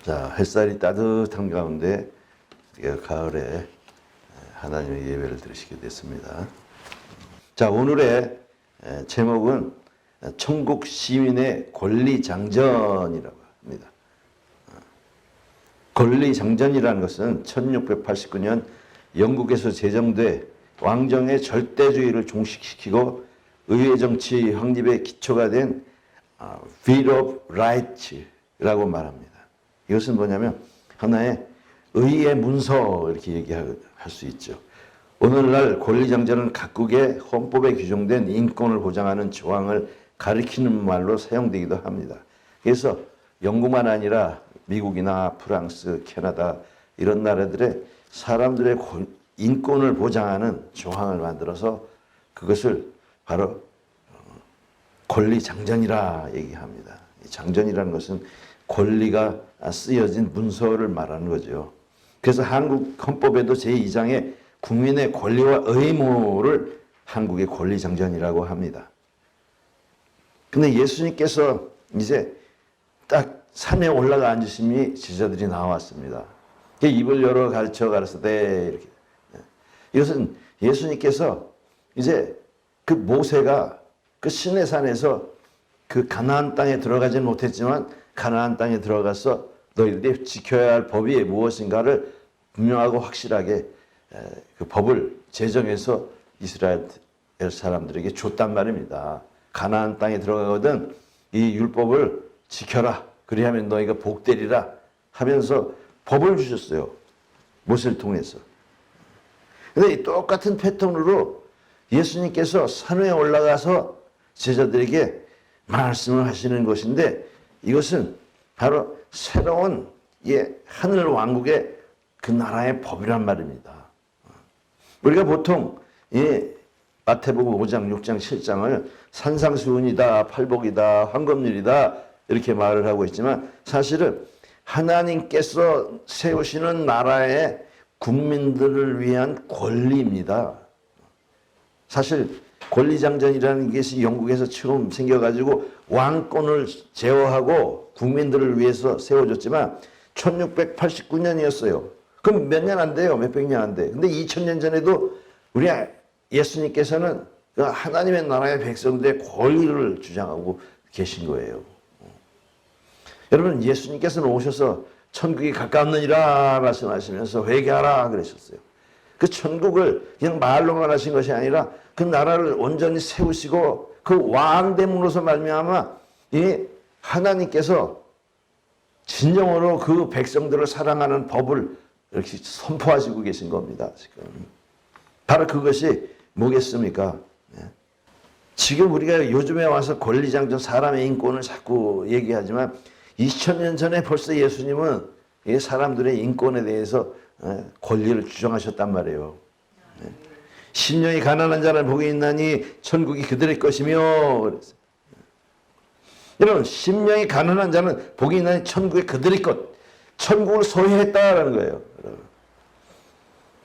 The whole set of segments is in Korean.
자, 햇살이 따뜻한 가운데 가을에 하나님의 예배를 드리시게 됐습니다. 자, 오늘의 제목은 천국 시민의 권리장전이라고 합니다. 권리장전이라는 것은 1689년 영국에서 제정돼 왕정의 절대주의를 종식시키고 의회정치 확립의 기초가 된 Bill of Rights라고 말합니다. 이것은 뭐냐면 하나의 의의 문서 이렇게 얘기할 수 있죠. 오늘날 권리장전은 각국의 헌법에 규정된 인권을 보장하는 조항을 가리키는 말로 사용되기도 합니다. 그래서 영국만 아니라 미국이나 프랑스, 캐나다 이런 나라들의 사람들의 인권을 보장하는 조항을 만들어서 그것을 바로 권리장전이라 얘기합니다. 장전이라는 것은 권리가 쓰여진 문서를 말하는 거죠. 그래서 한국 헌법에도 제2장에 국민의 권리와 의무를 한국의 권리장전이라고 합니다. 근데 예수님께서 이제 딱 산에 올라가 앉으시니 제자들이 나왔습니다. 입을 열어 가르쳐가라사대 이렇게. 이것은 예수님께서 이제 그 모세가 그 시내산에서 그 가나안 땅에 들어가지는 못했지만 가나안 땅에 들어가서 너희들이 지켜야 할 법이 무엇인가를 분명하고 확실하게 그 법을 제정해서 이스라엘 사람들에게 줬단 말입니다. 가나안 땅에 들어가거든 이 율법을 지켜라. 그리하면 너희가 복되리라 하면서 법을 주셨어요. 모세를 통해서. 근데 이 똑같은 패턴으로 예수님께서 산 위에 올라가서 제자들에게 말씀을 하시는 것인데 이것은 바로 새로운 하늘 왕국의 그 나라의 법이란 말입니다. 우리가 보통 마태복음 5장, 6장, 7장을 산상수훈이다, 팔복이다, 황금률이다 이렇게 말을 하고 있지만 사실은 하나님께서 세우시는 나라의 국민들을 위한 권리입니다. 사실 권리장전이라는 것이 영국에서 처음 생겨가지고 왕권을 제어하고 국민들을 위해서 세워졌지만 1689년이었어요. 그럼 몇 년 안 돼요. 몇백 년 안 돼. 근데 2000년 전에도 우리 예수님께서는 하나님의 나라의 백성들의 권리를 주장하고 계신 거예요. 여러분 예수님께서는 오셔서 천국이 가까웠느니라 말씀하시면서 회개하라 그러셨어요. 그 천국을 그냥 말로만 하신 것이 아니라 그 나라를 온전히 세우시고 그 왕됨으로서 말미암아 이 하나님께서 진정으로 그 백성들을 사랑하는 법을 이렇게 선포하시고 계신 겁니다. 지금 바로 그것이 뭐겠습니까? 지금 우리가 요즘에 와서 권리장전 사람의 인권을 자꾸 얘기하지만 2000년 전에 벌써 예수님은 사람들의 인권에 대해서 권리를 주장하셨단 말이에요. 심령이 가난한 자를 복이 있나니 천국이 그들의 것이며 그랬어요. 여러분 심령이 가난한 자는 복이 있나니 천국이 그들의 것. 천국을 소유했다라는 거예요.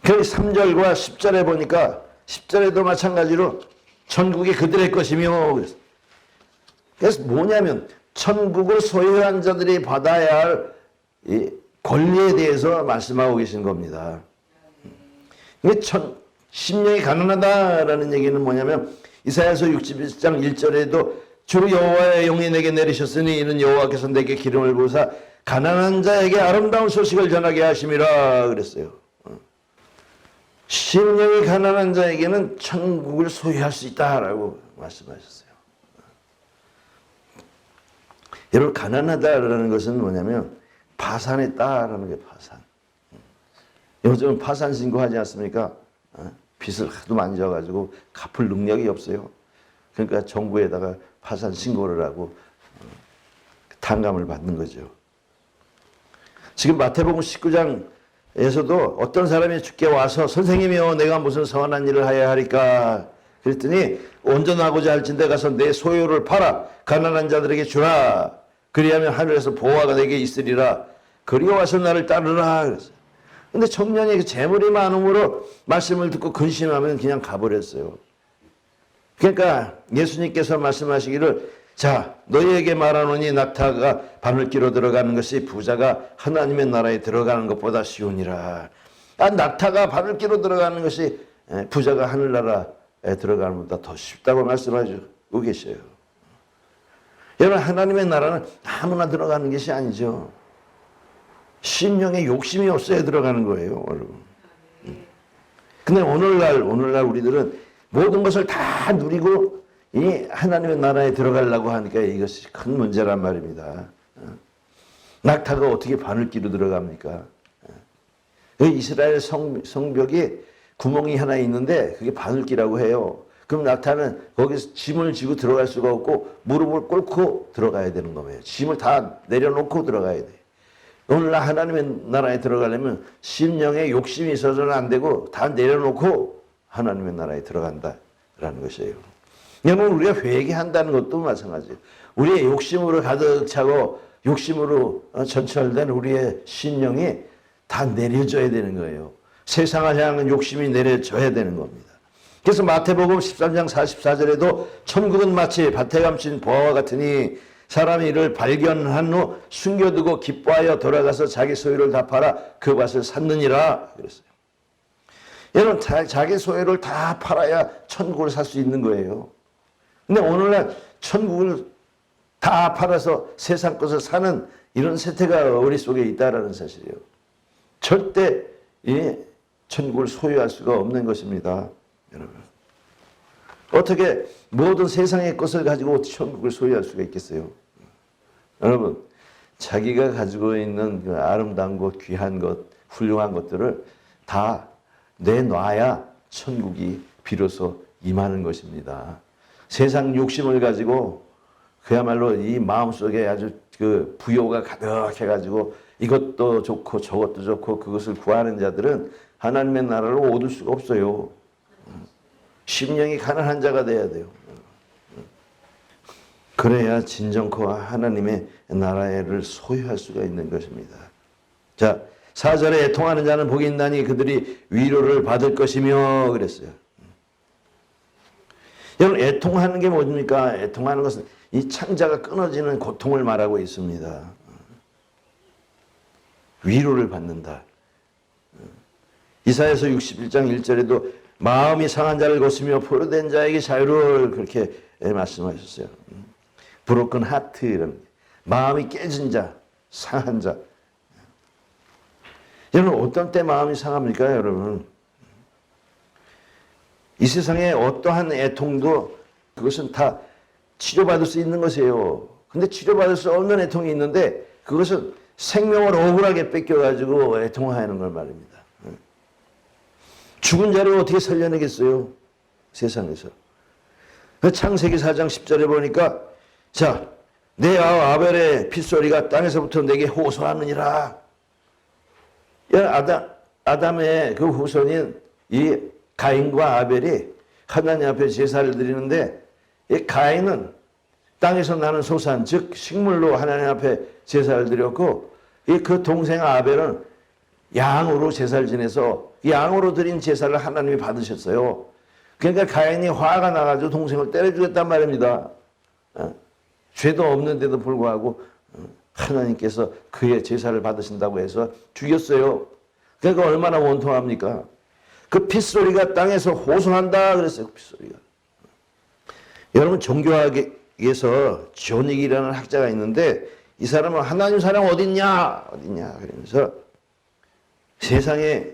그 3절과 10절에 보니까 10절에도 마찬가지로 천국이 그들의 것이며 그랬어요. 그래서 뭐냐면 천국을 소유한 자들이 받아야 할 이 권리에 대해서 말씀하고 계신 겁니다. 심령이 가난하다라는 얘기는 뭐냐면 이사야서 61장 1절에도 주 여호와의 영이 내게 내리셨으니 이는 여호와께서 내게 기름을 부으사 가난한 자에게 아름다운 소식을 전하게 하심이라 그랬어요. 심령이 가난한 자에게는 천국을 소유할 수 있다라고 말씀하셨어요. 여러분 가난하다라는 것은 뭐냐면 파산했다라는 게 파산. 요즘은 파산 신고하지 않습니까? 빚을 하도 많이 져가지고 갚을 능력이 없어요. 그러니까 정부에다가 파산 신고를 하고 탕감을 받는 거죠. 지금 마태복음 19장에서도 어떤 사람이 주께 와서 선생님이여 내가 무슨 선한 일을 하여야 하리까 그랬더니 온전하고자 할진대 가서 내 소유를 팔아 가난한 자들에게 주라 그리하면 하늘에서 보화가 내게 있으리라 그리워와서 나를 따르라 그랬어요. 근데 청년이 그 재물이 많음으로 말씀을 듣고 근심하면 그냥 가버렸어요. 그러니까 예수님께서 말씀하시기를 자, 너희에게 말하노니 낙타가 바늘기로 들어가는 것이 부자가 하나님의 나라에 들어가는 것보다 쉬우니라. 낙타가 바늘기로 들어가는 것이 부자가 하늘나라에 들어가는 것보다 더 쉽다고 말씀하시고 계셔요. 여러분, 하나님의 나라는 아무나 들어가는 것이 아니죠. 심령에 욕심이 없어야 들어가는 거예요, 여러분. 근데 오늘날 우리들은 모든 것을 다 누리고 이 하나님의 나라에 들어가려고 하니까 이것이 큰 문제란 말입니다. 낙타가 어떻게 바늘기로 들어갑니까? 이스라엘 성벽에 구멍이 하나 있는데 그게 바늘기라고 해요. 그럼 낙타는 거기서 짐을 지고 들어갈 수가 없고 무릎을 꿇고 들어가야 되는 거예요. 짐을 다 내려놓고 들어가야 돼요. 오늘날 하나님의 나라에 들어가려면 심령에 욕심이 있어서는 안 되고 다 내려놓고 하나님의 나라에 들어간다라는 것이에요. 여러분, 우리가 회개한다는 것도 마찬가지예요. 우리의 욕심으로 가득 차고 욕심으로 전철된 우리의 심령이 다 내려져야 되는 거예요. 세상을 향한 욕심이 내려져야 되는 겁니다. 그래서 마태복음 13장 44절에도 천국은 마치 밭에 감춘 보화와 같으니 사람이 이를 발견한 후 숨겨두고 기뻐하여 돌아가서 자기 소유를 다 팔아 그 밭을 샀느니라 그랬어요. 여러분, 자기 소유를 다 팔아야 천국을 살 수 있는 거예요. 근데 오늘날 천국을 다 팔아서 세상 것을 사는 이런 세태가 우리 속에 있다라는 사실이에요. 절대 이 천국을 소유할 수가 없는 것입니다, 여러분. 어떻게 모든 세상의 것을 가지고 천국을 소유할 수가 있겠어요? 여러분, 자기가 가지고 있는 그 아름다운 것, 귀한 것, 훌륭한 것들을 다 내놔야 천국이 비로소 임하는 것입니다. 세상 욕심을 가지고 그야말로 이 마음속에 아주 그 부요가 가득해가지고 이것도 좋고 저것도 좋고 그것을 구하는 자들은 하나님의 나라를 얻을 수가 없어요. 심령이 가난한 자가 돼야 돼요. 그래야 진정코 하나님의 나라를 소유할 수가 있는 것입니다. 자, 4절에 애통하는 자는 복이 있나니 그들이 위로를 받을 것이며 그랬어요. 여러분, 애통하는 게 뭡니까? 애통하는 것은 이 창자가 끊어지는 고통을 말하고 있습니다. 위로를 받는다. 이사야서 61장 1절에도 마음이 상한 자를 고치며 포로된 자에게 자유를 그렇게 말씀하셨어요. 브로큰 하트, 이런 마음이 깨진 자, 상한 자. 여러분, 어떤 때 마음이 상합니까, 여러분? 이 세상에 어떠한 애통도 그것은 다 치료받을 수 있는 것이에요. 근데 치료받을 수 없는 애통이 있는데 그것은 생명을 억울하게 뺏겨가지고 애통하는 걸 말입니다. 죽은 자를 어떻게 살려내겠어요? 세상에서. 창세기 4장 10절에 보니까 자, 내 아벨의 핏소리가 땅에서부터 내게 호소하느니라. 아담의 그 후손인 이 가인과 아벨이 하나님 앞에 제사를 드리는데 이 가인은 땅에서 나는 소산, 즉 식물로 하나님 앞에 제사를 드렸고 그 동생 아벨은 양으로 제사를 지내서 양으로 드린 제사를 하나님이 받으셨어요. 그러니까 가인이 화가 나가지고 동생을 때려주겠단 말입니다. 죄도 없는데도 불구하고 하나님께서 그의 제사를 받으신다고 해서 죽였어요. 그러니까 얼마나 원통합니까? 그 핏소리가 땅에서 호소한다 그랬어요. 그 핏소리가. 여러분, 종교학에서 존익이라는 학자가 있는데 이 사람은 하나님 사랑 어딨냐 그러면서 세상에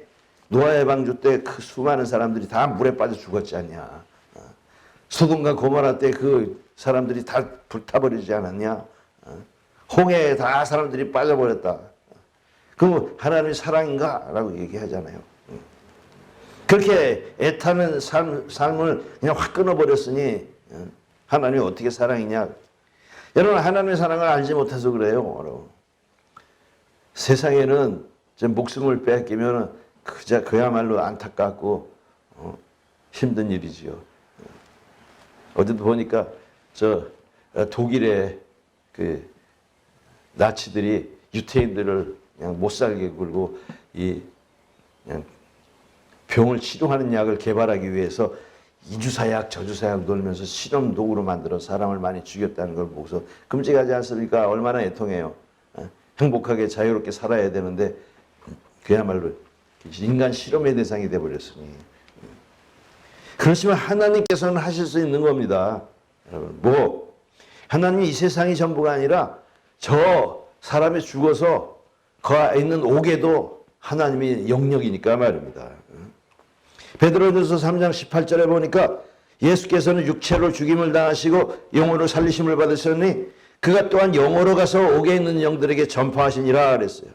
노아의 방주 때 그 수많은 사람들이 다 물에 빠져 죽었지 않냐. 소돔과 고모라 때 그 사람들이 다 불타버리지 않았냐. 홍해에 다 사람들이 빠져버렸다. 그럼 하나님의 사랑인가? 라고 얘기하잖아요. 그렇게 애타는 삶을 그냥 확 끊어버렸으니 하나님이 어떻게 사랑이냐. 여러분, 하나님의 사랑을 알지 못해서 그래요. 여러분. 세상에는 목숨을 뺏기면 그야말로 안타깝고 힘든 일이지요. 어제도 보니까 독일의 그 나치들이 유태인들을 그냥 못 살게 굴고 그냥 병을 치료하는 약을 개발하기 위해서 이주사약 저주사약 놀면서 실험 도구로 만들어 사람을 많이 죽였다는 걸 보고서 끔찍하지 않습니까? 얼마나 애통해요. 행복하게 자유롭게 살아야 되는데 그야말로 인간 실험의 대상이 되어버렸으니. 그렇지만 하나님께서는 하실 수 있는 겁니다. 여러분, 하나님이 이 세상이 전부가 아니라 저 사람이 죽어서 그 안에 있는 옥에도 하나님이 영역이니까 말입니다. 베드로전서 3장 18절에 보니까 예수께서는 육체로 죽임을 당하시고 영으로 살리심을 받으셨으니 그가 또한 영으로 가서 옥에 있는 영들에게 전파하시니라 그랬어요.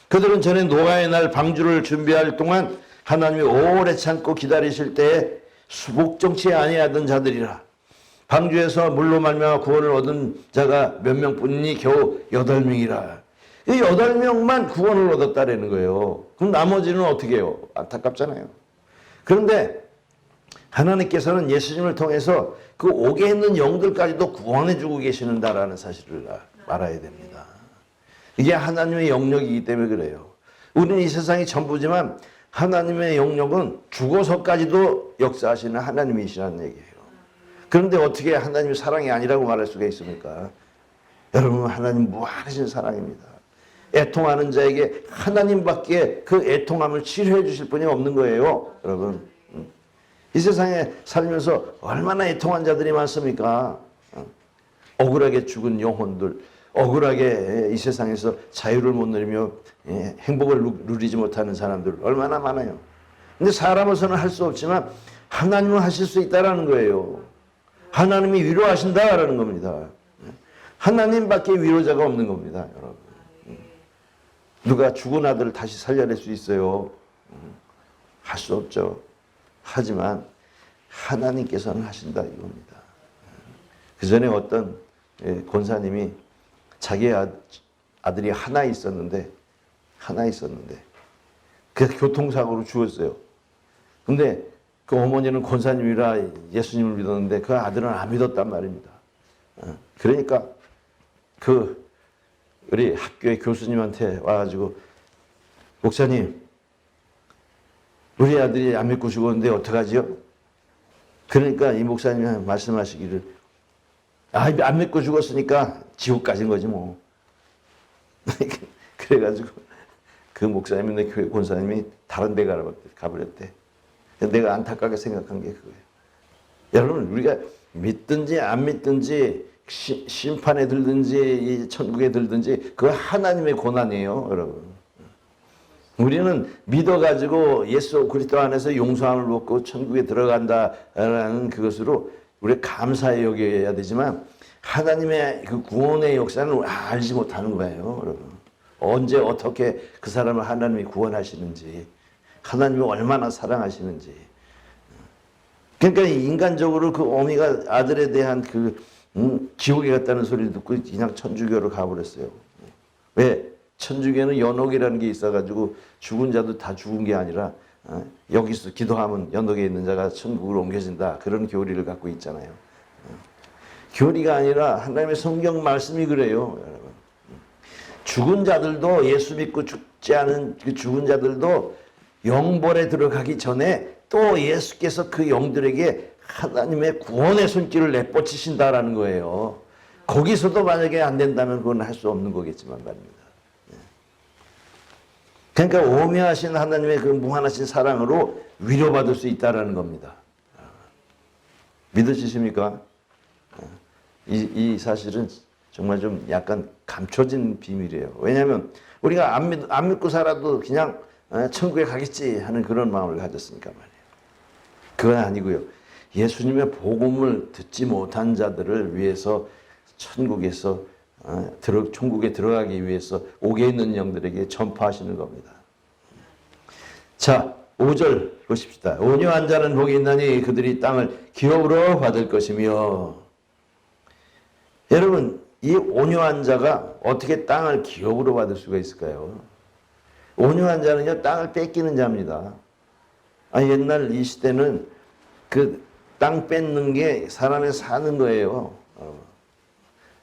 그들은 전에 노아의 날 방주를 준비할 동안 하나님이 오래 참고 기다리실 때에 수복정치 아니하던 자들이라. 방주에서 물로 말미암아 구원을 얻은 자가 몇 명뿐이니 겨우 8명이라. 이 8명만 구원을 얻었다라는 거예요. 그럼 나머지는 어떻게 해요? 안타깝잖아요. 그런데 하나님께서는 예수님을 통해서 그 옥에 있는 영들까지도 구원해주고 계시는다라는 사실을 알아야 됩니다. 이게 하나님의 영역이기 때문에 그래요. 우리는 이 세상이 전부지만 하나님의 영역은 죽어서까지도 역사하시는 하나님이시라는 얘기예요. 그런데 어떻게 하나님이 사랑이 아니라고 말할 수가 있습니까? 여러분, 하나님 무한하신 사랑입니다. 애통하는 자에게 하나님밖에 그 애통함을 치료해 주실 분이 없는 거예요. 여러분, 이 세상에 살면서 얼마나 애통한 자들이 많습니까? 억울하게 죽은 영혼들, 억울하게 이 세상에서 자유를 못 누리며 행복을 누리지 못하는 사람들 얼마나 많아요. 근데 사람으로서는 할 수 없지만 하나님은 하실 수 있다라는 거예요. 하나님이 위로하신다라는 겁니다. 하나님밖에 위로자가 없는 겁니다, 여러분. 누가 죽은 아들을 다시 살려낼 수 있어요? 할 수 없죠. 하지만 하나님께서는 하신다 이겁니다. 그 전에 어떤 권사님이 자기 아들이 하나 있었는데 그 교통사고로 죽었어요. 근데 그 어머니는 권사님이라 예수님을 믿었는데 그 아들은 안 믿었단 말입니다. 그러니까 그 우리 학교의 교수님한테 와가지고 목사님, 우리 아들이 안 믿고 죽었는데 어떡하지요? 그러니까 이 목사님이 말씀하시기를 안 믿고 죽었으니까 지옥 가신 거지 뭐. 그래가지고 그 목사님이 교회 권사님이 다른 데 가버렸대. 내가 안타깝게 생각한 게 그거예요. 여러분, 우리가 믿든지 안 믿든지 심판에 들든지 이 천국에 들든지 그거 하나님의 고난이에요, 여러분. 우리는 믿어가지고 예수 그리스도 안에서 용서함을 받고 천국에 들어간다라는 그것으로 우리 감사히 여겨야 되지만 하나님의 그 구원의 역사는 알지 못하는 거예요, 여러분. 언제 어떻게 그 사람을 하나님이 구원하시는지, 하나님이 얼마나 사랑하시는지. 그러니까 인간적으로 그 어미가 아들에 대한 그 지옥에 갔다는 소리를 듣고 그냥 천주교로 가버렸어요. 왜? 천주교는 연옥이라는 게 있어가지고 죽은 자도 다 죽은 게 아니라 여기서 기도하면 연옥에 있는 자가 천국으로 옮겨진다. 그런 교리를 갖고 있잖아요. 교리가 아니라 하나님의 성경 말씀이 그래요, 여러분. 죽은 자들도 예수 믿고 죽지 않은 그 죽은 자들도 영벌에 들어가기 전에 또 예수께서 그 영들에게 하나님의 구원의 손길을 내뻗치신다라는 거예요. 거기서도 만약에 안 된다면 그건 할 수 없는 거겠지만 말입니다. 그러니까 오묘하신 하나님의 그 무한하신 사랑으로 위로받을 수 있다라는 겁니다. 믿으시십니까? 이 사실은 정말 좀 약간 감춰진 비밀이에요. 왜냐하면 우리가 안 믿고 살아도 그냥 천국에 가겠지 하는 그런 마음을 가졌으니까 말이에요. 그건 아니고요. 예수님의 복음을 듣지 못한 자들을 위해서 천국에서 천국에 들어가기 위해서 옥에 있는 영들에게 전파하시는 겁니다. 자, 5절 보십시다. 온유한 자는 복이 있나니 그들이 땅을 기업으로 받을 것이며. 여러분, 이 온유한 자가 어떻게 땅을 기업으로 받을 수가 있을까요? 온유한 자는요, 땅을 뺏기는 자입니다. 옛날 이 시대는 그 땅 뺏는 게 사람의 사는 거예요.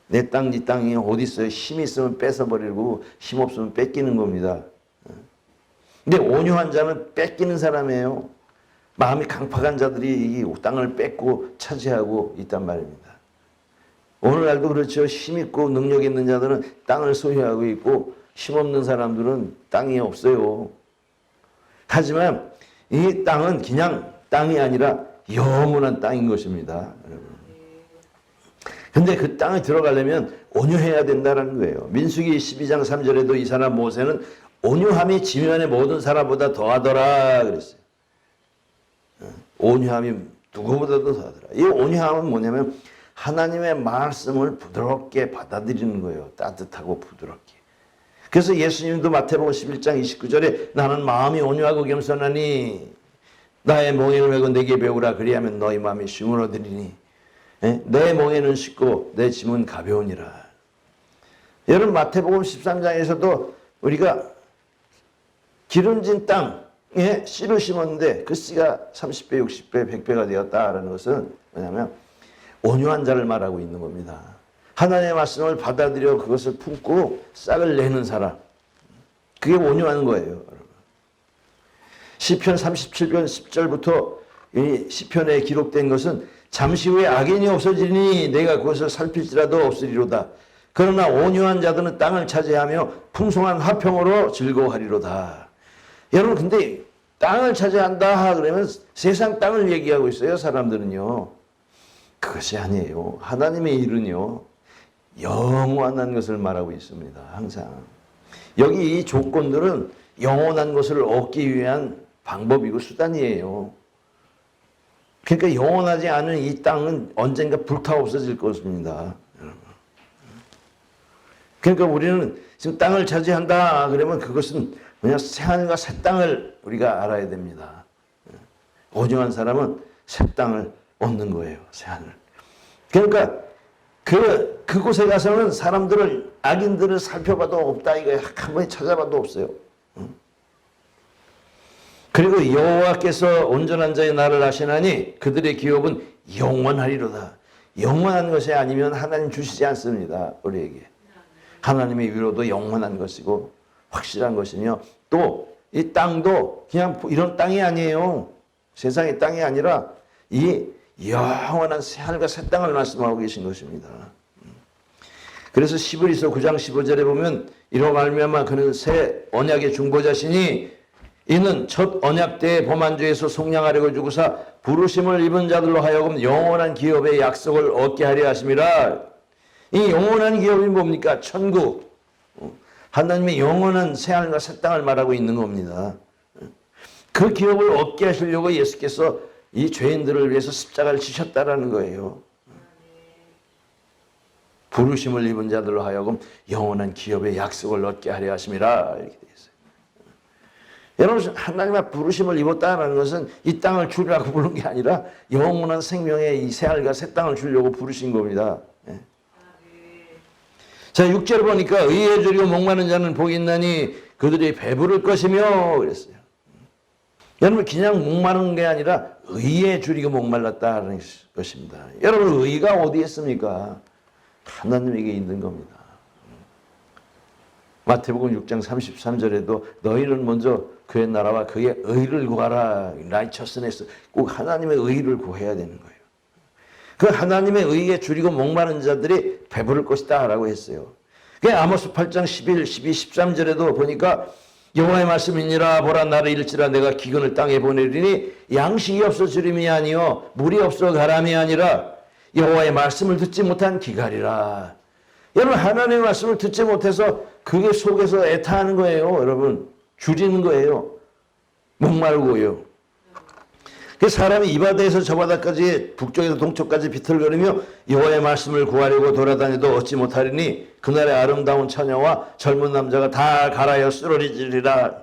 내 땅, 네 땅이 어디 있어요? 힘 있으면 뺏어버리고 힘 없으면 뺏기는 겁니다. 근데 온유한 자는 뺏기는 사람이에요. 마음이 강팍한 자들이 이 땅을 뺏고 차지하고 있단 말입니다. 오늘날도 그렇죠. 힘있고 능력 있는 자들은 땅을 소유하고 있고 힘없는 사람들은 땅이 없어요. 하지만 이 땅은 그냥 땅이 아니라 영원한 땅인 것입니다. 근데 그 땅에 들어가려면 온유해야 된다는 거예요. 민수기 12장 3절에도 이 사람 모세는 온유함이 지면의 모든 사람보다 더하더라 그랬어요. 온유함이 누구보다도 더하더라. 이 온유함은 뭐냐면 하나님의 말씀을 부드럽게 받아들이는 거예요. 따뜻하고 부드럽게. 그래서 예수님도 마태복음 11장 29절에 나는 마음이 온유하고 겸손하니 나의 멍에를 메고 내게 배우라 그리하면 너희 마음이 쉼을 얻으리니 내 멍에는 쉽고 내 짐은 가벼우니라. 여러분 마태복음 13장에서도 우리가 기름진 땅에 씨를 심었는데 그 씨가 30배, 60배, 100배가 되었다라는 것은 뭐냐면 온유한 자를 말하고 있는 겁니다. 하나님의 말씀을 받아들여 그것을 품고 싹을 내는 사람. 그게 온유한 거예요. 시편 37편 10절부터 이 시편에 기록된 것은 잠시 후에 악인이 없어지니 내가 그것을 살필지라도 없으리로다. 그러나 온유한 자들은 땅을 차지하며 풍성한 화평으로 즐거워하리로다. 여러분 근데 땅을 차지한다 그러면 세상 땅을 얘기하고 있어요. 사람들은요. 그것이 아니에요. 하나님의 일은요. 영원한 것을 말하고 있습니다. 항상. 여기 이 조건들은 영원한 것을 얻기 위한 방법이고 수단이에요. 그러니까 영원하지 않은 이 땅은 언젠가 불타 없어질 것입니다. 그러니까 우리는 지금 땅을 차지한다 그러면 그것은 그냥 새하늘과 새 땅을 우리가 알아야 됩니다. 온유한 사람은 새 땅을 얻는 거예요. 새하늘. 그러니까 그곳에 가서는 사람들을 악인들을 살펴봐도 없다. 이거 한 번에 찾아봐도 없어요. 그리고 여호와께서 온전한 자의 날을 아시나니 그들의 기업은 영원하리로다. 영원한 것이 아니면 하나님 주시지 않습니다. 우리에게. 하나님의 위로도 영원한 것이고 확실한 것이며 또 이 땅도 그냥 이런 땅이 아니에요. 세상의 땅이 아니라 이 영원한 새하늘과 새 땅을 말씀하고 계신 것입니다. 그래서 시브리서 9장 15절에 보면 이로 말미암아 그는 새 언약의 중보자시니 이는 첫 언약 때의 범한죄에서 속량하려고 주고사 부르심을 입은 자들로 하여금 영원한 기업의 약속을 얻게 하려 하심이라. 이 영원한 기업이 뭡니까? 천국. 하나님의 영원한 새하늘과 새 땅을 말하고 있는 겁니다. 그 기업을 얻게 하시려고 예수께서 이 죄인들을 위해서 십자가를 지셨다라는 거예요. 부르심을 입은 자들로 하여금 영원한 기업의 약속을 얻게 하려 하심이라 이렇게 되어 있어요. 여러분 하나님의 부르심을 입었다는 것은 이 땅을 주려고 부른 게 아니라 영원한 생명의 이 새하늘과 새 땅을 주려고 부르신 겁니다. 자 6절 보니까 의에 줄이고 목마른 자는 복이 있나니 그들이 배부를 것이며 그랬어요. 여러분 그냥 목마른 게 아니라 의에 줄이고 목말랐다는 것입니다. 여러분 의가 어디에 있습니까? 하나님에게 있는 겁니다. 마태복음 6장 33절에도 너희는 먼저 그의 나라와 그의 의를 구하라. righteousness. 꼭 하나님의 의를 구해야 되는 거예요. 그 하나님의 의에 줄이고 목마른 자들이 배부를 것이다 라고 했어요. 아모스 8장 11, 12, 13절에도 보니까 여호와의 말씀이니라 보라 나를 잃지라 내가 기근을 땅에 보내리니 양식이 없어 주림이 아니요 물이 없어 가람이 아니라 여호와의 말씀을 듣지 못한 기갈이라. 여러분 하나님의 말씀을 듣지 못해서 그게 속에서 애타하는 거예요. 여러분 줄이는 거예요. 목말고요. 그 사람이 이 바다에서 저 바다까지 북쪽에서 동쪽까지 비틀거리며 여호와의 말씀을 구하려고 돌아다녀도 얻지 못하리니 그날의 아름다운 처녀와 젊은 남자가 다 갈아여 쓰러지리라.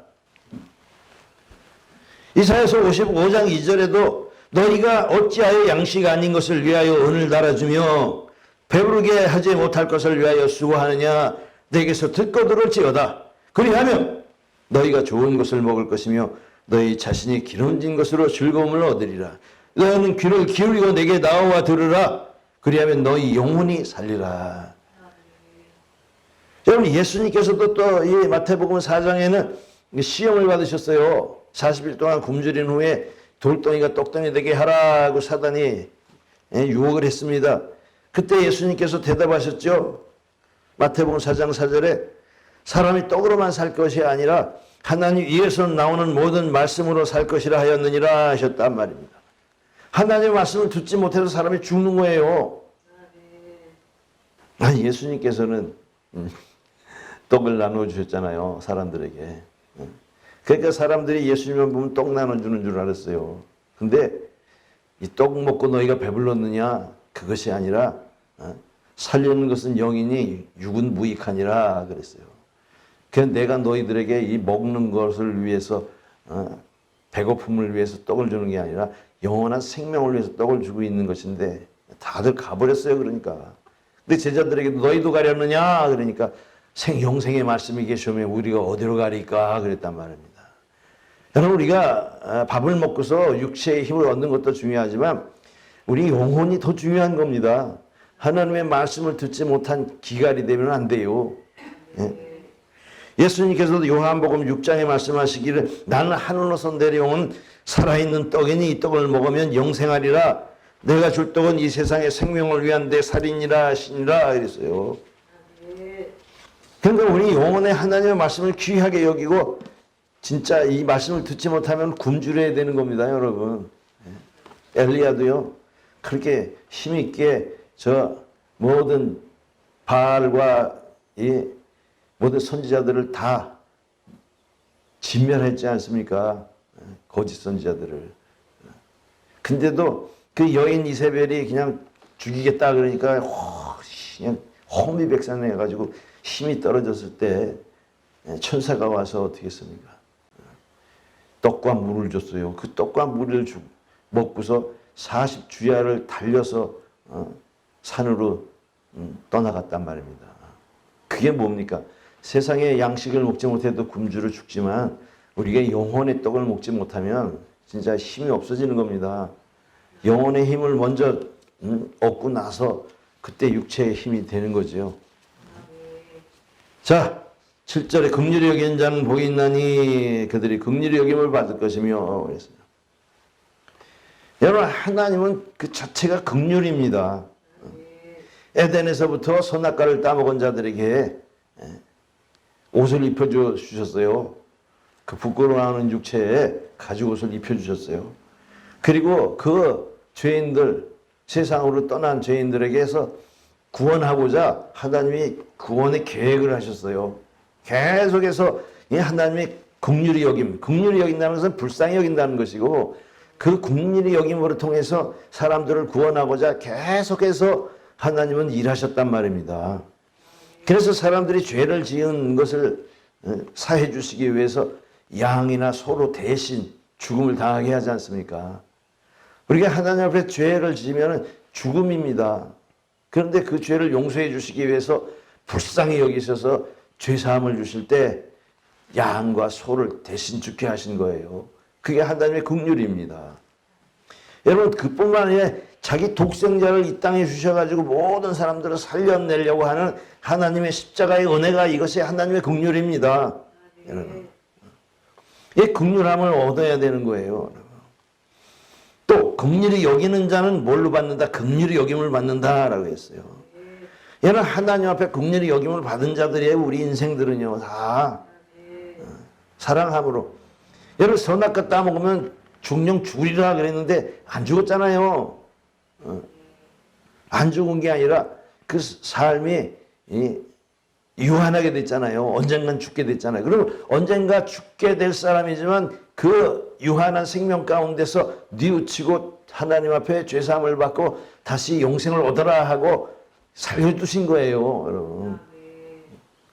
이사야서 55장 2절에도 너희가 어찌하여 양식 아닌 것을 위하여 은을 달아주며 배부르게 하지 못할 것을 위하여 수고하느냐. 내게서 듣고 들을지어다. 그리하면 너희가 좋은 것을 먹을 것이며 너희 자신이 기름진 것으로 즐거움을 얻으리라. 너희는 귀를 기울이고 내게 나와 들으라. 그리하면 너희 영혼이 살리라. 여러분 예수님께서도 또 이 마태복음 4장에는 시험을 받으셨어요. 40일 동안 굶주린 후에 돌덩이가 떡덩이 되게 하라고 사단이 유혹을 했습니다. 그때 예수님께서 대답하셨죠. 마태복음 4장 4절에 사람이 떡으로만 살 것이 아니라 하나님 위에서 나오는 모든 말씀으로 살 것이라 하였느니라 하셨단 말입니다. 하나님의 말씀을 듣지 못해서 사람이 죽는 거예요. 예수님께서는 떡을 나눠주셨잖아요. 사람들에게. 그러니까 사람들이 예수님만 보면 떡 나눠주는 줄 알았어요. 근데 이 떡 먹고 너희가 배불렀느냐? 그것이 아니라 살려는 것은 영이니 육은 무익하니라 그랬어요. 그래서 내가 너희들에게 이 먹는 것을 위해서 배고픔을 위해서 떡을 주는 게 아니라 영원한 생명을 위해서 떡을 주고 있는 것인데 다들 가버렸어요. 그러니까. 근데 제자들에게 너희도 가렸느냐? 그러니까 영생의 말씀이 계시오면 우리가 어디로 가리까? 그랬단 말입니다. 여러분 우리가 밥을 먹고서 육체의 힘을 얻는 것도 중요하지만 우리 영혼이 더 중요한 겁니다. 하나님의 말씀을 듣지 못한 기갈이 되면 안 돼요. 예수님께서도 요한복음 6장에 말씀하시기를 나는 하늘로서 내려온 살아있는 떡이니 이 떡을 먹으면 영생하리라. 내가 줄 떡은 이 세상의 생명을 위한 내 살이니라 하시니라 그랬어요. 그러니까 우리 영혼의 하나님의 말씀을 귀하게 여기고 진짜 이 말씀을 듣지 못하면 굶주려야 되는 겁니다, 여러분. 엘리야도요 그렇게 힘있게 저 모든 바알과 이 모든 선지자들을 다 진멸했지 않습니까? 거짓 선지자들을. 근데도 그 여인 이세벨이 그냥 죽이겠다 그러니까 그냥 호미백산해가지고 힘이 떨어졌을 때 천사가 와서 어떻게 했습니까? 떡과 물을 줬어요. 그 떡과 물을 먹고서 40주야를 달려서 산으로 떠나갔단 말입니다. 그게 뭡니까? 세상의 양식을 먹지 못해도 굶주려 죽지만 우리가 영혼의 떡을 먹지 못하면 진짜 힘이 없어지는 겁니다. 영혼의 힘을 먼저 얻고 나서 그때 육체의 힘이 되는 거죠. 자, 7절에 긍휼히 여기는 자는 복이 있나니 그들이 긍휼히 여김을 받을 것이며 그랬어요. 여러분 하나님은 그 자체가 긍휼입니다. 에덴에서부터 선악과를 따먹은 자들에게 옷을 입혀주셨어요. 그 부끄러워하는 육체에 가죽옷을 입혀주셨어요. 그리고 그 죄인들, 세상으로 떠난 죄인들에게서 구원하고자 하나님이 구원의 계획을 하셨어요. 계속해서 이 하나님의 긍휼히 여김, 긍휼히 여긴다는 것은 불쌍히 여긴다는 것이고 그 긍휼히 여김으로 통해서 사람들을 구원하고자 계속해서 하나님은 일하셨단 말입니다. 그래서 사람들이 죄를 지은 것을 사해 주시기 위해서 양이나 소로 대신 죽음을 당하게 하지 않습니까? 우리가 하나님 앞에 죄를 지으면 죽음입니다. 그런데 그 죄를 용서해 주시기 위해서 불쌍히 여기셔서 죄사함을 주실 때 양과 소를 대신 죽게 하신 거예요. 그게 하나님의 긍휼입니다. 여러분 그뿐만 아니라 자기 독생자를 이 땅에 주셔가지고 모든 사람들을 살려내려고 하는 하나님의 십자가의 은혜가 이것이 하나님의 긍휼입니다. 여러분. 이 긍휼함을 얻어야 되는 거예요. 또 긍휼히 여기는 자는 뭘로 받는다? 긍휼히 여김을 받는다라고 했어요. 얘는 하나님 앞에 긍휼히 여김을 받은 자들이에요. 우리 인생들은요 다 사랑함으로. 여러분 선악과 따먹으면 중령 죽으리라 그랬는데 안 죽었잖아요. 안 죽은 게 아니라 그 삶이 유한하게 됐잖아요. 언젠간 죽게 됐잖아요. 그러면 언젠가 죽게 될 사람이지만 그 유한한 생명 가운데서 뉘우치고 하나님 앞에 죄사함을 받고 다시 영생을 얻어라 하고 살려두신 거예요. 여러분.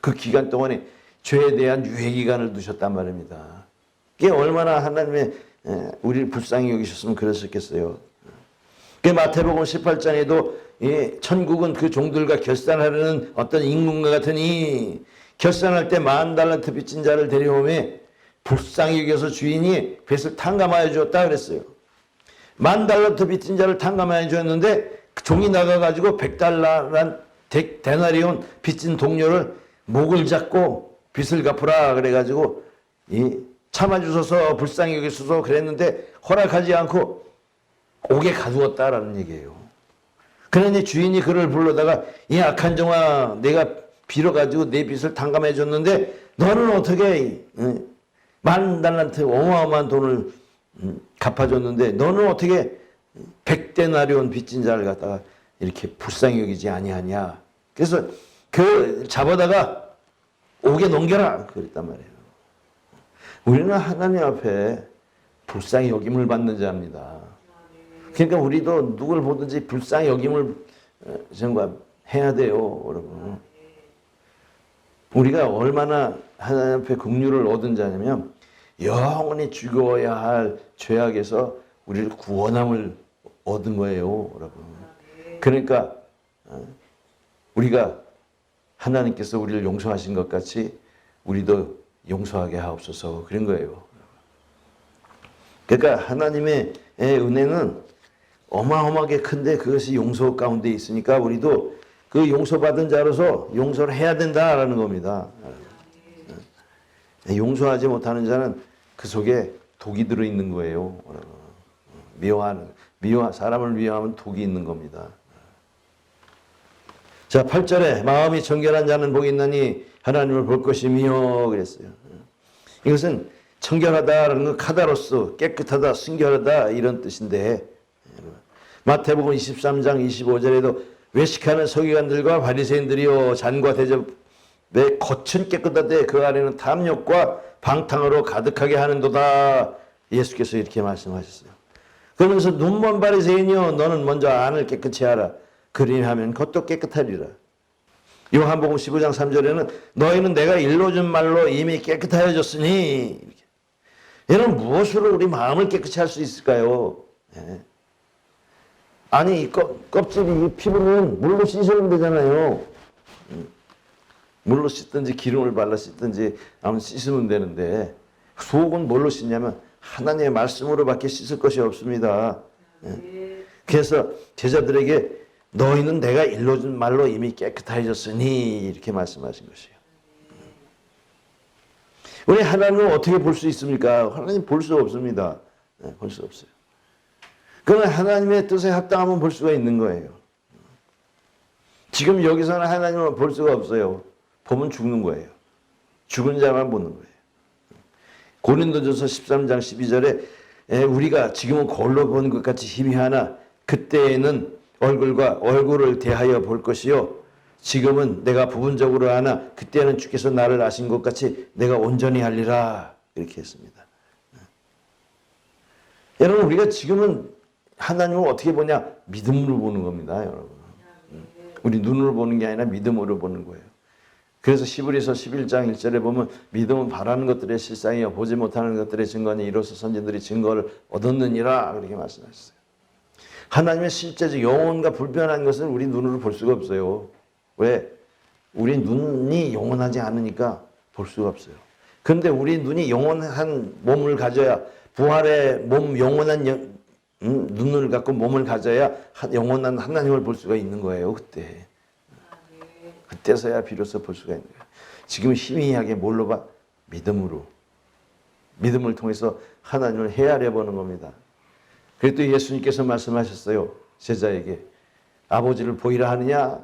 그 기간 동안에 죄에 대한 유예 기간을 두셨단 말입니다. 이게 얼마나 하나님의 우리를 불쌍히 여기셨으면 그랬었겠어요. 그 마태복음 18장에도 천국은 그 종들과 결산하려는 어떤 임금과 같으니 결산할 때 10,000달란트 빚진 자를 데려오매 불쌍히 여겨서 주인이 빚을 탕감하여 주었다 그랬어요. 10,000달란트 빚진 자를 탕감하여 주었는데 그 종이 나가가지고 100달러란 데나리온 빚진 동료를 목을 잡고 빚을 갚으라 그래가지고 이 참아주소서 불쌍히 여기소서 그랬는데 허락하지 않고 옥에 가두었다라는 얘기예요. 그러니 주인이 그를 불러다가 이 악한 종아 내가 빌어가지고 내 빚을 탕감해 줬는데 너는 어떻게 10,000달란트 어마어마한 돈을 갚아줬는데 너는 어떻게 100데나리온 빚진 자를 갖다가 이렇게 불쌍히 여기지 아니하냐. 그래서 그 잡아다가 옥에 넘겨라 그랬단 말이에요. 우리는 하나님 앞에 불쌍히 여김을 받는 자입니다. 그러니까 우리도 누굴 보든지 불쌍히 여김을 정말 해야 돼요, 여러분. 우리가 얼마나 하나님 앞에 긍휼을 얻은 자냐면 영원히 죽어야 할 죄악에서 우리를 구원함을 얻은 거예요, 여러분. 그러니까 우리가 하나님께서 우리를 용서하신 것 같이 우리도 용서하게 하옵소서 그런 거예요. 그러니까 하나님의 은혜는 어마어마하게 큰데 그것이 용서 가운데 있으니까 우리도 그 용서받은 자로서 용서를 해야 된다라는 겁니다. 용서하지 못하는 자는 그 속에 독이 들어있는 거예요. 사람을 미워하면 독이 있는 겁니다. 자, 8절에 마음이 정결한 자는 복이 있나니 하나님을 볼 것이며 그랬어요. 이것은 청결하다라는 건 카다로스, 깨끗하다, 순결하다 이런 뜻인데 마태복음 23장 25절에도 외식하는 서기관들과 바리새인들이요 잔과 대접에 겉은 깨끗하되 그 안에는 탐욕과 방탕으로 가득하게 하는도다. 예수께서 이렇게 말씀하셨어요. 그러면서 눈먼 바리새인이여 너는 먼저 안을 깨끗이 하라. 그리하면 겉도 깨끗하리라. 요한복음 15장 3절에는 너희는 내가 일러준 말로 이미 깨끗하여졌으니 여러분 무엇으로 우리 마음을 깨끗이 할 수 있을까요? 아니 이 껍질 이 피부는 물로 씻으면 되잖아요. 물로 씻든지 기름을 발라 씻든지 아무튼 씻으면 되는데 속은 뭘로 씻냐면 하나님의 말씀으로밖에 씻을 것이 없습니다. 그래서 제자들에게 너희는 내가 일러준 말로 이미 깨끗해졌으니 이렇게 말씀하신 것이에요. 우리 하나님을 어떻게 볼 수 있습니까? 하나님 볼 수 없습니다. 볼 수 없어요. 그러나 하나님의 뜻에 합당하면 볼 수가 있는 거예요. 지금 여기서는 하나님을 볼 수가 없어요. 보면 죽는 거예요. 죽은 자만 보는 거예요. 고린도전서 13장 12절에 우리가 지금은 거울로 보는 것 같이 희미하나 그때에는 얼굴과 얼굴을 대하여 볼 것이요 지금은 내가 부분적으로 하나 그때는 주께서 나를 아신 것 같이 내가 온전히 하리라 이렇게 했습니다. 여러분 우리가 지금은 하나님을 어떻게 보냐? 믿음으로 보는 겁니다. 여러분. 우리 눈으로 보는 게 아니라 믿음으로 보는 거예요. 그래서 히브리서 11장 1절에 보면 믿음은 바라는 것들의 실상이요 보지 못하는 것들의 증거니 이로써 선진들이 증거를 얻었느니라 그렇게 말씀하셨어요. 하나님의 실제적 영원과 불변한 것은 우리 눈으로 볼 수가 없어요. 왜? 우리 눈이 영원하지 않으니까 볼 수가 없어요. 그런데 우리 눈이 영원한 몸을 가져야 부활의 몸 영원한 눈을 갖고 몸을 가져야 영원한 하나님을 볼 수가 있는 거예요. 그때서야 비로소 볼 수가 있는 거예요. 지금 희미하게 뭘로 봐? 믿음으로. 믿음을 통해서 하나님을 헤아려 보는 겁니다. 그래도 예수님께서 말씀하셨어요. 제자에게 아버지를 보이라 하느냐?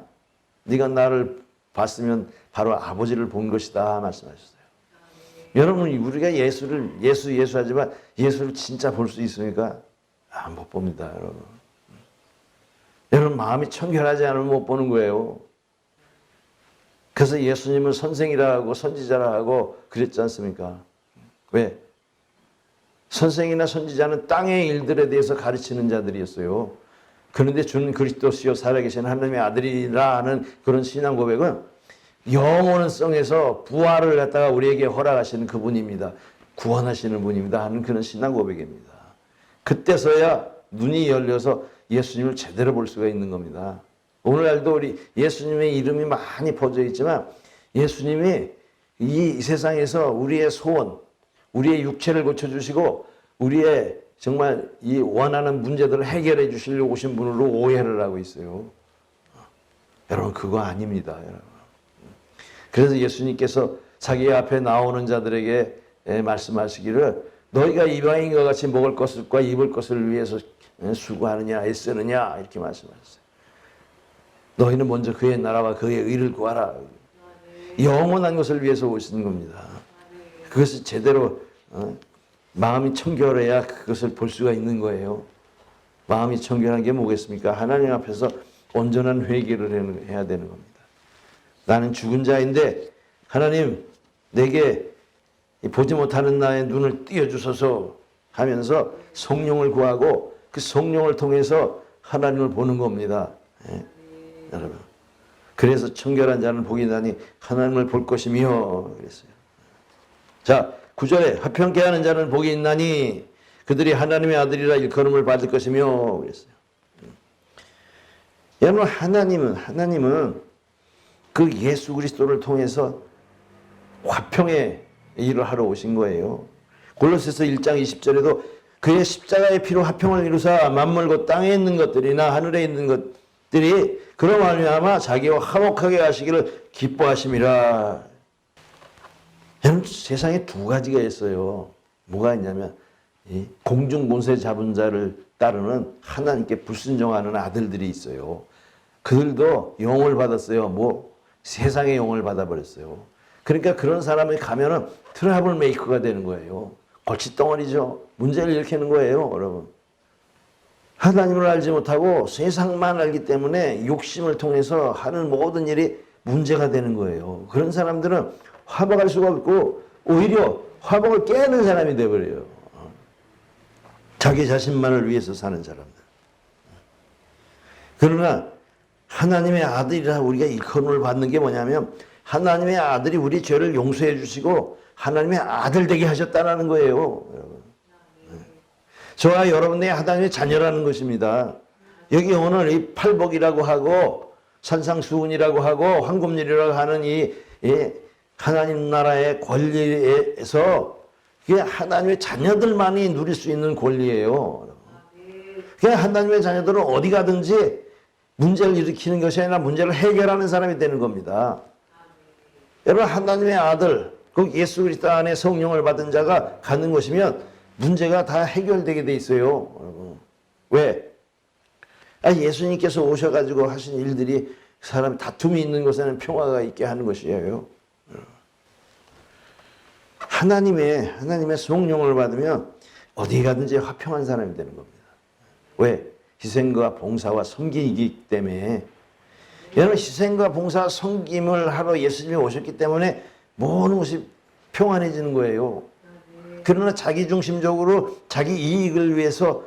네가 나를 봤으면 바로 아버지를 본 것이다 말씀하셨어요. 여러분 우리가 예수 하지만 예수를 진짜 볼 수 있습니까? 못 봅니다. 여러분 마음이 청결하지 않으면 못 보는 거예요. 그래서 예수님은 선생이라 하고 선지자라 하고 그랬지 않습니까? 왜? 선생이나 선지자는 땅의 일들에 대해서 가르치는 자들이었어요. 그런데 주는 그리스도시요 살아계신 하나님의 아들이라 하는 그런 신앙 고백은 영원성에서 부활을 갖다가 우리에게 허락하시는 그분입니다. 구원하시는 분입니다 하는 그런 신앙 고백입니다. 그때서야 눈이 열려서 예수님을 제대로 볼 수가 있는 겁니다. 오늘날도 우리 예수님의 이름이 많이 퍼져 있지만 예수님이 이 세상에서 우리의 소원, 우리의 육체를 고쳐주시고 우리의 정말 이 원하는 문제들을 해결해 주시려고 오신 분으로 오해를 하고 있어요. 여러분 그거 아닙니다. 여러분. 그래서 예수님께서 자기 앞에 나오는 자들에게 말씀하시기를 너희가 이방인과 같이 먹을 것과 입을 것을 위해서 수고하느냐 애쓰느냐 이렇게 말씀하셨어요. 너희는 먼저 그의 나라와 그의 의를 구하라. 영원한 것을 위해서 오시는 겁니다. 그것을 제대로 마음이 청결해야 그것을 볼 수가 있는 거예요. 마음이 청결한 게 뭐겠습니까? 하나님 앞에서 온전한 회개를 해야 되는 겁니다. 나는 죽은 자인데 하나님 내게 보지 못하는 나의 눈을 띄워주소서 하면서 성령을 구하고 그 성령을 통해서 하나님을 보는 겁니다. 여러분. 그래서 청결한 자는 복이 나니 하나님을 볼 것이며 그랬어요. 자, 9절에 화평케 하는 자는 복이 있나니 그들이 하나님의 아들이라 일컬음을 받을 것이며 그랬어요. 여러분 하나님은 그 예수 그리스도를 통해서 화평의 일을 하러 오신 거예요. 골로새서 1장 20절에도 그의 십자가의 피로 화평을 이루사 만물 곧 땅에 있는 것들이나 하늘에 있는 것들이 그로 말미암아 자기와 화목하게 하시기를 기뻐하심이라. 여러분 세상에 두 가지가 있어요. 뭐가 있냐면 공중권세 잡은 자를 따르는 하나님께 불순종하는 아들들이 있어요. 그들도 영을 받았어요. 세상의 영을 받아버렸어요. 그러니까 그런 사람이 가면은 트러블 메이커가 되는 거예요. 골칫덩어리죠. 문제를 일으키는 거예요, 여러분. 하나님을 알지 못하고 세상만 알기 때문에 욕심을 통해서 하는 모든 일이 문제가 되는 거예요. 그런 사람들은 화목할 수가 없고 오히려 화목을 깨는 사람이 되어버려요. 자기 자신만을 위해서 사는 사람들. 그러나 하나님의 아들이라 우리가 일컬음을 받는 게 뭐냐면 하나님의 아들이 우리 죄를 용서해 주시고 하나님의 아들 되게 하셨다는 거예요. 저와 여러분의 하나님의 자녀라는 것입니다. 여기 오늘 이 팔복이라고 하고 산상수훈이라고 하고 황금률이라고 하는 이 하나님 나라의 권리에서 그게 하나님의 자녀들만이 누릴 수 있는 권리예요. 그냥 하나님의 자녀들은 어디 가든지 문제를 일으키는 것이 아니라 문제를 해결하는 사람이 되는 겁니다. 여러분 하나님의 아들, 그 예수 그리스도 안에 성령을 받은 자가 가는 것이면 문제가 다 해결되게 돼 있어요. 여러분. 왜? 예수님께서 오셔가지고 하신 일들이 사람 다툼이 있는 곳에는 평화가 있게 하는 것이에요. 하나님의 성령을 받으면 어디 가든지 화평한 사람이 되는 겁니다. 왜? 희생과 봉사와 섬기기 때문에. 여러분 희생과 봉사 섬김을 하러 예수님이 오셨기 때문에 모든 것이 평안해지는 거예요. 그러나 자기중심적으로 자기 이익을 위해서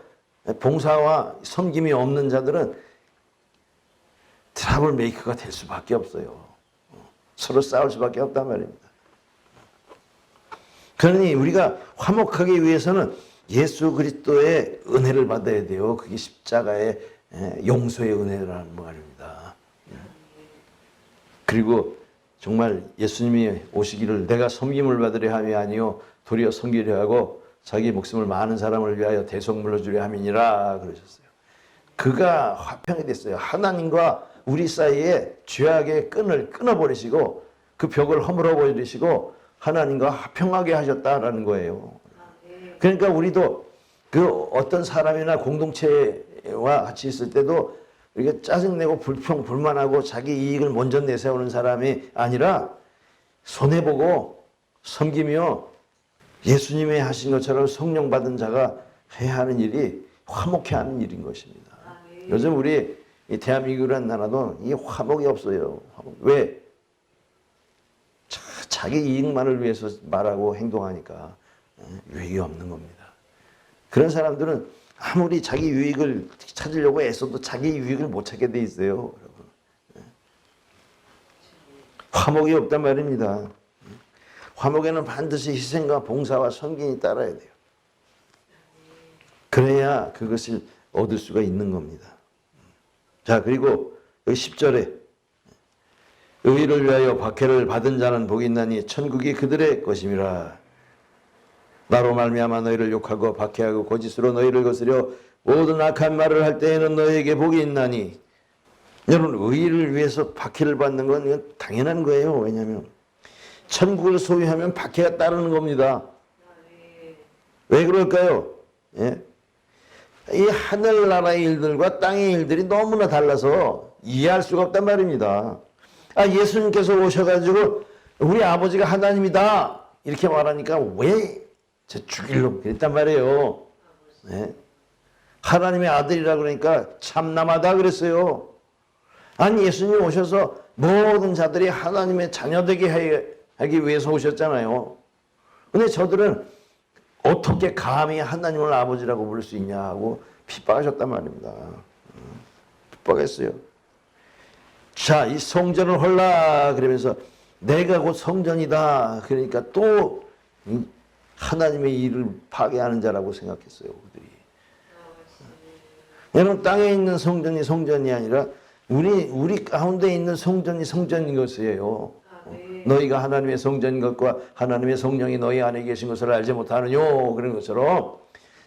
봉사와 섬김이 없는 자들은 트러블 메이커가 될 수밖에 없어요. 서로 싸울 수밖에 없단 말입니다. 그러니 우리가 화목하기 위해서는 예수 그리스도의 은혜를 받아야 돼요. 그게 십자가의 용서의 은혜라는 말입니다. 그리고 정말 예수님이 오시기를 내가 섬김을 받으려 함이 아니요 도리어 섬기려 하고 자기 목숨을 많은 사람을 위하여 대속물로 주려 함이니라 그러셨어요. 그가 화평이 됐어요. 하나님과 우리 사이에 죄악의 끈을 끊어버리시고 그 벽을 허물어 버리시고 하나님과 화평하게 하셨다라는 거예요. 그러니까 우리도 그 어떤 사람이나 공동체와 같이 있을 때도 우리가 짜증내고 불평, 불만하고 자기 이익을 먼저 내세우는 사람이 아니라 손해보고 섬기며 예수님이 하신 것처럼 성령 받은 자가 해야 하는 일이 화목해 하는 일인 것입니다. 요즘 우리 이 대한민국이라는 나라도 이 화목이 없어요. 왜? 자기 이익만을 위해서 말하고 행동하니까 유익이 없는 겁니다. 그런 사람들은 아무리 자기 유익을 찾으려고 애써도 자기 유익을 못 찾게 돼 있어요. 여러분. 화목이 없단 말입니다. 화목에는 반드시 희생과 봉사와 섬김이 따라야 돼요. 그래야 그것을 얻을 수가 있는 겁니다. 자, 그리고 여기 10절에 의를 위하여 박해를 받은 자는 복이 있나니 천국이 그들의 것임이라. 나로 말미암아 너희를 욕하고 박해하고 거짓으로 너희를 거스려 모든 악한 말을 할 때에는 너희에게 복이 있나니. 여러분 의를 위해서 박해를 받는 건 당연한 거예요. 왜냐하면 천국을 소유하면 박해가 따르는 겁니다. 왜 그럴까요? 예? 이 하늘나라의 일들과 땅의 일들이 너무나 달라서 이해할 수가 없단 말입니다. 예수님께서 오셔가지고 우리 아버지가 하나님이다 이렇게 말하니까 왜 저 죽일로 그랬단 말이에요. 네? 하나님의 아들이라 그러니까 참남하다 그랬어요. 아니 예수님이 오셔서 모든 자들이 하나님의 자녀되게 하기 위해서 오셨잖아요. 근데 저들은 어떻게 감히 하나님을 아버지라고 부를 수 있냐 하고 핍박하셨단 말입니다. 핍박했어요. 자, 이 성전을 헐라 그러면서 내가 곧 성전이다. 그러니까 또 하나님의 일을 파괴하는 자라고 생각했어요. 그들이. 여러분 땅에 있는 성전이 성전이 아니라 우리 가운데 있는 성전이 성전인 것이에요. 너희가 하나님의 성전인 것과 하나님의 성령이 너희 안에 계신 것을 알지 못하느뇨 그런 것처럼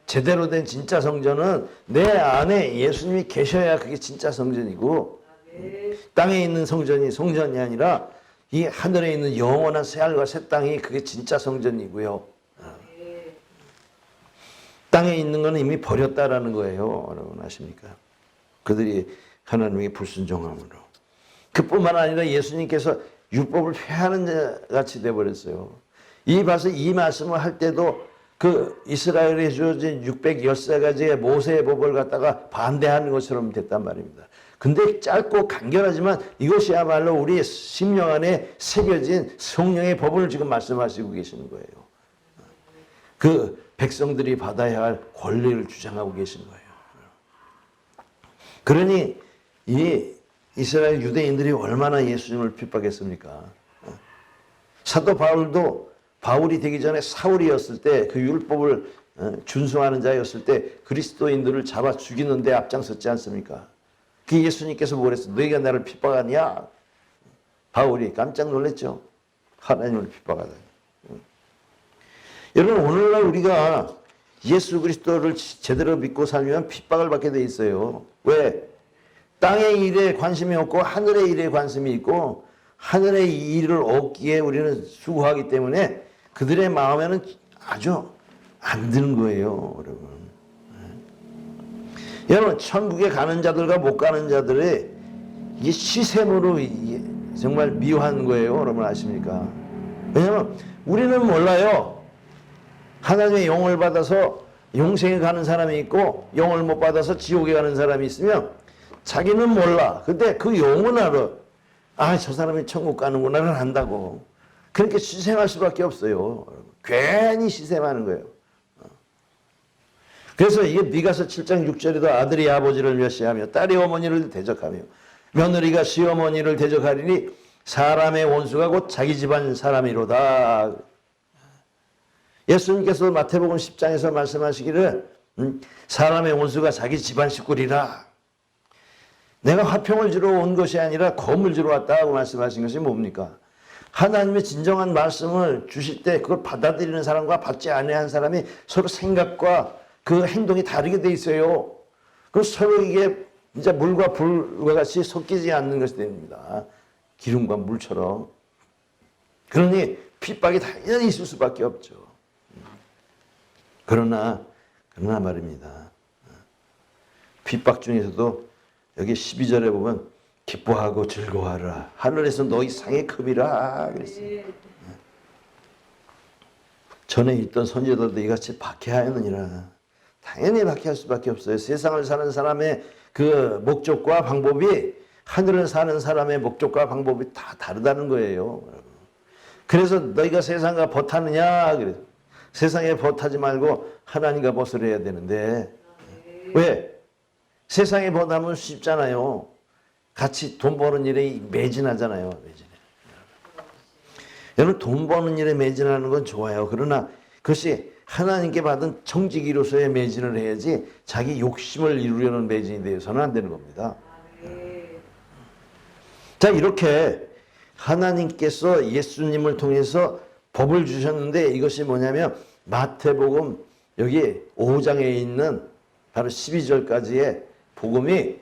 제대로 된 진짜 성전은 내 안에 예수님이 계셔야 그게 진짜 성전이고 땅에 있는 성전이 성전이 아니라 이 하늘에 있는 영원한 새하늘과 새 땅이 그게 진짜 성전이고요. 땅에 있는 것은 이미 버렸다라는 거예요. 여러분 아십니까? 그들이 하나님의 불순종함으로. 그뿐만 아니라 예수님께서 율법을 폐하는 자 같이 되어버렸어요. 이 말씀을 할 때도 그 이스라엘에 주어진 613가지의 모세의 법을 갖다가 반대하는 것처럼 됐단 말입니다. 근데 짧고 간결하지만 이것이야말로 우리의 심령 안에 새겨진 성령의 법을 지금 말씀하시고 계시는 거예요. 그 백성들이 받아야 할 권리를 주장하고 계신 거예요. 그러니 이 이스라엘 유대인들이 얼마나 예수님을 핍박했습니까? 사도 바울도 바울이 되기 전에 사울이었을 때 그 율법을 준수하는 자였을 때 그리스도인들을 잡아 죽이는데 앞장섰지 않습니까? 그 예수님께서 뭐랬어? 너희가 나를 핍박하냐? 바울이 깜짝 놀랐죠. 하나님을 핍박하다. 여러분 오늘날 우리가 예수 그리스도를 제대로 믿고 살면 핍박을 받게 돼 있어요. 왜? 땅의 일에 관심이 없고 하늘의 일에 관심이 있고 하늘의 일을 얻기에 우리는 수고하기 때문에 그들의 마음에는 아주 안 드는 거예요. 여러분. 여러분 천국에 가는 자들과 못 가는 자들의 이 시샘으로 정말 미워한 거예요. 여러분 아십니까? 왜냐하면 우리는 몰라요. 하나님의 영을 받아서 영생에 가는 사람이 있고 영을 못 받아서 지옥에 가는 사람이 있으면 자기는 몰라. 근데 그 영은 알아. 저 사람이 천국 가는구나를 안다고. 그렇게 시샘할 수밖에 없어요. 괜히 시샘하는 거예요. 그래서 이게 미가서 7장 6절에도 아들이 아버지를 멸시하며 딸이 어머니를 대적하며 며느리가 시어머니를 대적하리니 사람의 원수가 곧 자기 집안 사람이로다. 예수님께서 마태복음 10장에서 말씀하시기를 사람의 원수가 자기 집안 식구리라. 내가 화평을 주러 온 것이 아니라 검을 주러 왔다고 말씀하신 것이 뭡니까? 하나님의 진정한 말씀을 주실 때 그걸 받아들이는 사람과 받지 않는 사람이 서로 생각과 그 행동이 다르게 돼 있어요. 그럼 서로 이게 이제 물과 불과 같이 섞이지 않는 것이 됩니다. 기름과 물처럼. 그러니 핍박이 당연히 있을 수밖에 없죠. 그러나 말입니다. 핍박 중에서도 여기 12절에 보면 기뻐하고 즐거워하라. 하늘에서 너희 상의 급이라 그랬어요. 전에 있던 선지자들도 이같이 박해하였느니라. 당연히 박해할 수밖에 없어요. 세상을 사는 사람의 그 목적과 방법이 하늘을 사는 사람의 목적과 방법이 다 다르다는 거예요. 그래서 너희가 세상과 벗하느냐 그래서 세상에 벗하지 말고 하나님과 벗을 해야 되는데 왜? 세상에 벗하면 쉽잖아요. 같이 돈 버는 일에 매진하잖아요. 여러분 돈 버는 일에 매진하는 건 좋아요. 그러나 그것이 하나님께 받은 청지기로서의 매진을 해야지 자기 욕심을 이루려는 매진이 되어서는 안 되는 겁니다. 자 이렇게 하나님께서 예수님을 통해서 법을 주셨는데 이것이 뭐냐면 마태복음 여기 5장에 있는 바로 12절까지의 복음이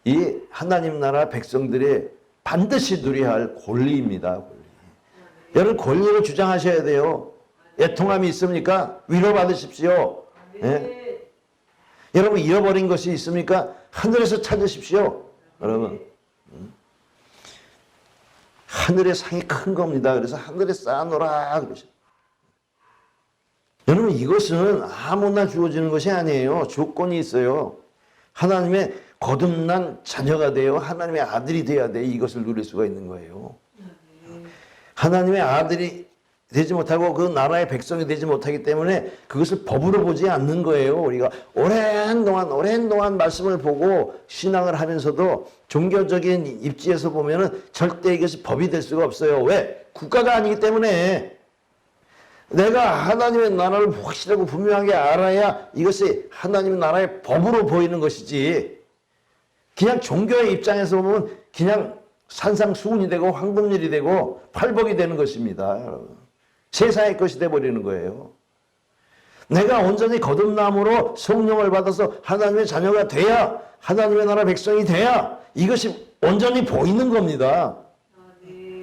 이 하나님 나라 백성들이 반드시 누려야 할 권리입니다. 권리. 여러분 권리를 주장하셔야 돼요. 애통함이 있습니까? 위로받으십시오. 예? 여러분 잃어버린 것이 있습니까? 하늘에서 찾으십시오. 여러분 하늘의 상이 큰 겁니다. 그래서 하늘에 쌓아놓으라 그러죠. 여러분 이것은 아무나 주어지는 것이 아니에요. 조건이 있어요. 하나님의 거듭난 자녀가 되어 하나님의 아들이 되어야 돼 이것을 누릴 수가 있는 거예요. 하나님의 아들이 되지 못하고 그 나라의 백성이 되지 못하기 때문에 그것을 법으로 보지 않는 거예요. 우리가 오랜 동안 말씀을 보고 신앙을 하면서도 종교적인 입지에서 보면은 절대 이것이 법이 될 수가 없어요. 왜? 국가가 아니기 때문에. 내가 하나님의 나라를 확실하고 분명하게 알아야 이것이 하나님의 나라의 법으로 보이는 것이지, 그냥 종교의 입장에서 보면 그냥 산상수훈이 되고 황금률이 되고 팔복이 되는 것입니다. 세상의 것이 돼버리는 거예요. 내가 온전히 거듭남으로 성령을 받아서 하나님의 자녀가 돼야, 하나님의 나라 백성이 돼야 이것이 온전히 보이는 겁니다.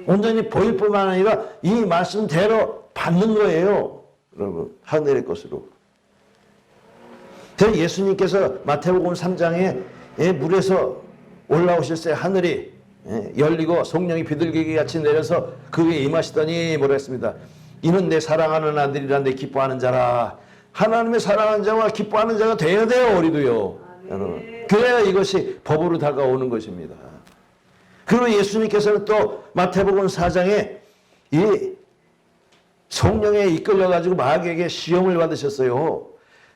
온전히 보일 뿐만 아니라 이 말씀대로 받는 거예요. 여러분 하늘의 것으로. 그래서 예수님께서 마태복음 3장에 물에서 올라오실새 하늘이 열리고 성령이 비둘기같이 같이 내려서 그 위에 임하시더니 뭐라 했습니다. 이는 내 사랑하는 아들이라 내 기뻐하는 자라. 하나님의 사랑하는 자와 기뻐하는 자가 되어야 돼요. 우리도요. 여러분. 그래야 이것이 법으로 다가오는 것입니다. 그리고 예수님께서는 또 마태복음 4장에 이 성령에 이끌려가지고 마귀에게 시험을 받으셨어요.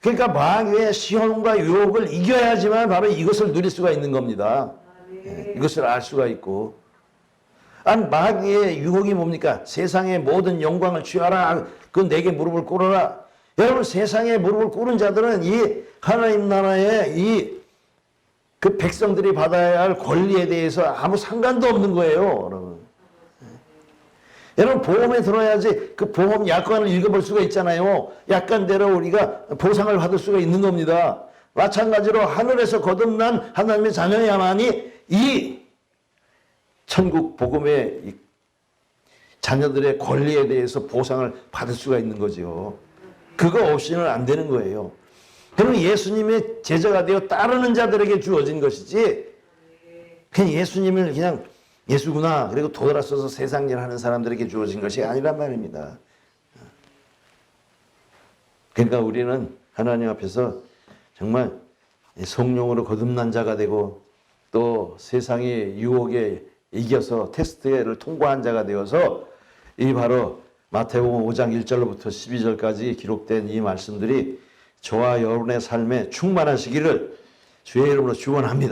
그러니까 마귀의 시험과 유혹을 이겨야지만 바로 이것을 누릴 수가 있는 겁니다. 이것을 알 수가 있고. 아니 마귀의 유혹이 뭡니까? 세상의 모든 영광을 취하라. 그 내게 무릎을 꿇어라. 여러분 세상에 무릎을 꿇은 자들은 이 하나님 나라의 이 그 백성들이 받아야 할 권리에 대해서 아무 상관도 없는 거예요. 여러분. 여러분 보험에 들어야지 그 보험 약관을 읽어볼 수가 있잖아요. 약관대로 우리가 보상을 받을 수가 있는 겁니다. 마찬가지로 하늘에서 거듭난 하나님의 자녀야만이 이 천국 복음의 이 자녀들의 권리에 대해서 보상을 받을 수가 있는 거죠. 그거 없이는 안 되는 거예요. 그럼 예수님의 제자가 되어 따르는 자들에게 주어진 것이지, 그냥 예수님을 그냥 예수구나 그리고 돌아서서 세상 일 하는 사람들에게 주어진 것이 아니란 말입니다. 그러니까 우리는 하나님 앞에서 정말 성령으로 거듭난 자가 되고 또 세상의 유혹에 이겨서 테스트를 통과한 자가 되어서 이 바로 마태복음 5장 1절로부터 12절까지 기록된 이 말씀들이 저와 여러분의 삶에 충만하시기를 주의 이름으로 축원합니다.